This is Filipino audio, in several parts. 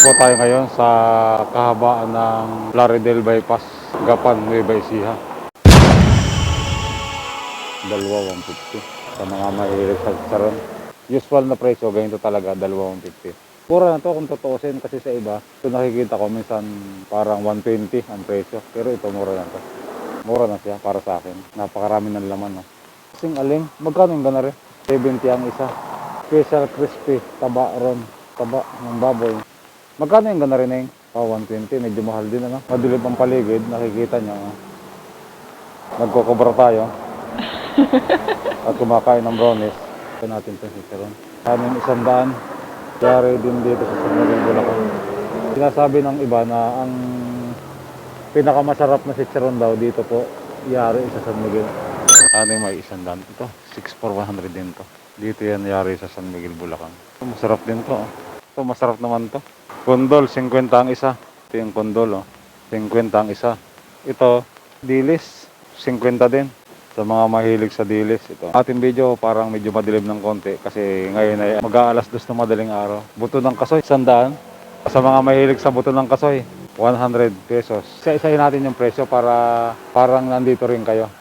po tayo ngayon sa kahabaan ng Plaridel Bypass, Gapan, Nueva Ecija. Dalawa 150 sa mga mahilig sa chicharon. Usual na presyo, ganito talaga, dalawa 150. Mura na to kung tutuusin kasi sa iba, ito nakikita ko minsan parang 120 ang presyo. Pero ito mura na to. Mura na siya para sa akin. Napakarami ng laman. No? Kasing aling, magkano yung ganari? 70 ang isa. Special crispy, taba ron. Taba ng baboy. Magkano yung ganari na yung? 120, medyo mahal din ano. Madilim ang paligid, nakikita nyo. Nagkukubra tayo. At kumakain ng brownies. Ito natin ito chicharon. Kanin 100. Yari din dito sa San Miguel, Bulacan. Sinasabi ng iba na ang pinakamasarap na chicharon daw dito po, yari sa San Miguel. Kanin may 100. Ito, 6 for 100 din to. Dito yan yari sa San Miguel, Bulacan. Masarap din to. Ito masarap naman to. Kondol, 50 ang isa. Ito yung kondol, 50 ang isa. Ito, dilis, 50 din. Sa mga mahilig sa dilis, ito. Ating video parang medyo madilim ng konti kasi ngayon ay mag-aalas 2 ng madaling araw. Buto ng kasoy, 100. Sa mga mahilig sa buto ng kasoy, 100 pesos. Isa-isahin natin yung presyo para parang nandito rin kayo.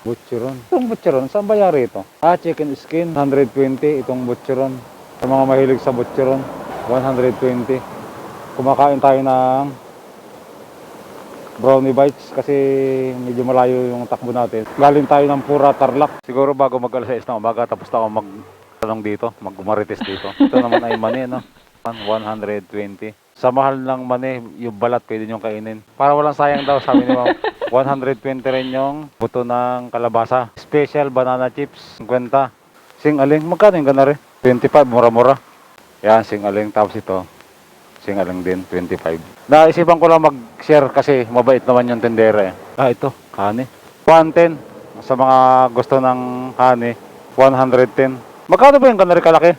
Butcheron. Itong butcheron, saan ba yari ito? Chicken skin, 120 itong butcheron. Sa mga mahilig sa butcheron, 120. Kumakain tayo ng brownie bites kasi medyo malayo yung takbo natin. Galing tayo ng Pura, Tarlac. Siguro bago mag-alas 6 ng umaga tapos ako mag-tanong dito, mag-marites dito. Ito naman ay mani, no? 120. Sa mahal ng mani, yung balat pwede nyo kainin. Para walang sayang daw, sabi ni Ma'am. 120 rin yung buto ng kalabasa. Special banana chips, 50. Singaling, magkano yung ganari? 25, mura-mura. Yan, singaling. Tapos ito, singaling din, 25. Naisipan ko lang mag-share kasi mabait naman yung tendera eh. Ito, honey. 110. Sa mga gusto ng honey, 110. Magkano ba yung ganari kalaki?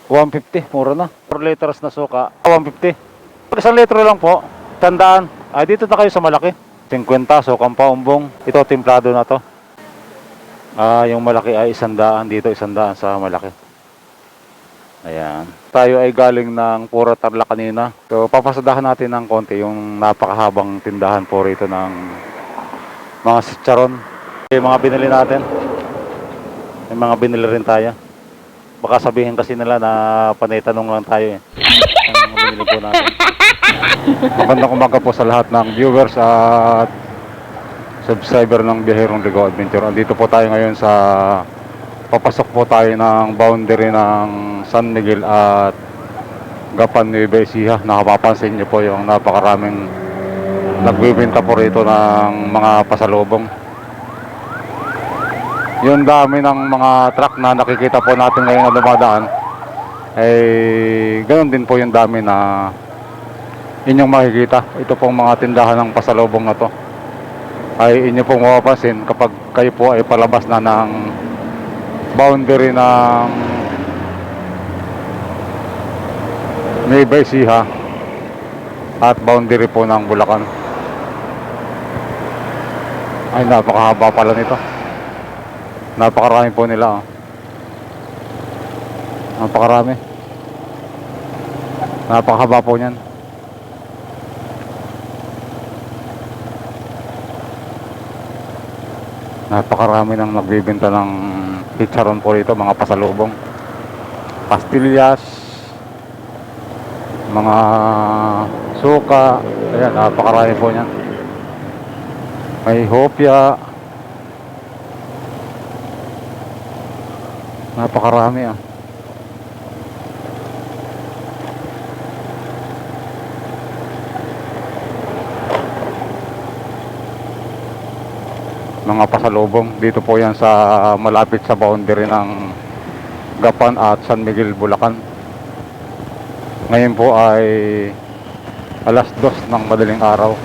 150, mura na. 4 liters na suka, 150. Pag 1 litro lang po, tandaan. Dito na kayo sa malaki. 50, sukang paumbong. Ito, timplado na to. Yung malaki ay 100. Dito 100 sa malaki. Ayan. Tayo ay galing ng Pura, Tarlac kanina. So, papasadahan natin ng konti yung napakahabang tindahan po rito ng mga chicharon. Yung mga binili natin. May mga binili rin tayo. Baka sabihin kasi nila na panay tanong lang tayo eh. Ang binili po natin. Magandang umaga po sa lahat ng viewers at subscriber ng Biyaherong Ligaw Adventure. Andito po tayo ngayon sa papasok po tayo ng boundary ng San Miguel at Gapan, Nueva Ecija. Nakapapansin niyo po yung napakaraming nagbibenta po rito ng mga pasalubong. Yung dami ng mga truck na nakikita po natin ngayon na dumadaan ay ganoon din po yung dami na inyong makikita. Ito pong mga tindahan ng pasalubong na to ay inyo pong mapapansin kapag kayo po ay palabas na ng boundary ng Nueva Ecija at boundary po ng Bulacan. Ay, napakahaba pala nito. Napakarami po nila. Napakarami. Napakahaba po niyan. Napakarami nang nagbibenta ng chicharon po rito, mga pasalubong. Pastillas, mga suka. Ayan, napakarami po niyan. May hopya. Napakarami mga pasalubong. Dito po yan sa malapit sa boundary ng Gapan at San Miguel, Bulacan. Ngayon po ay alas 2 ng madaling araw.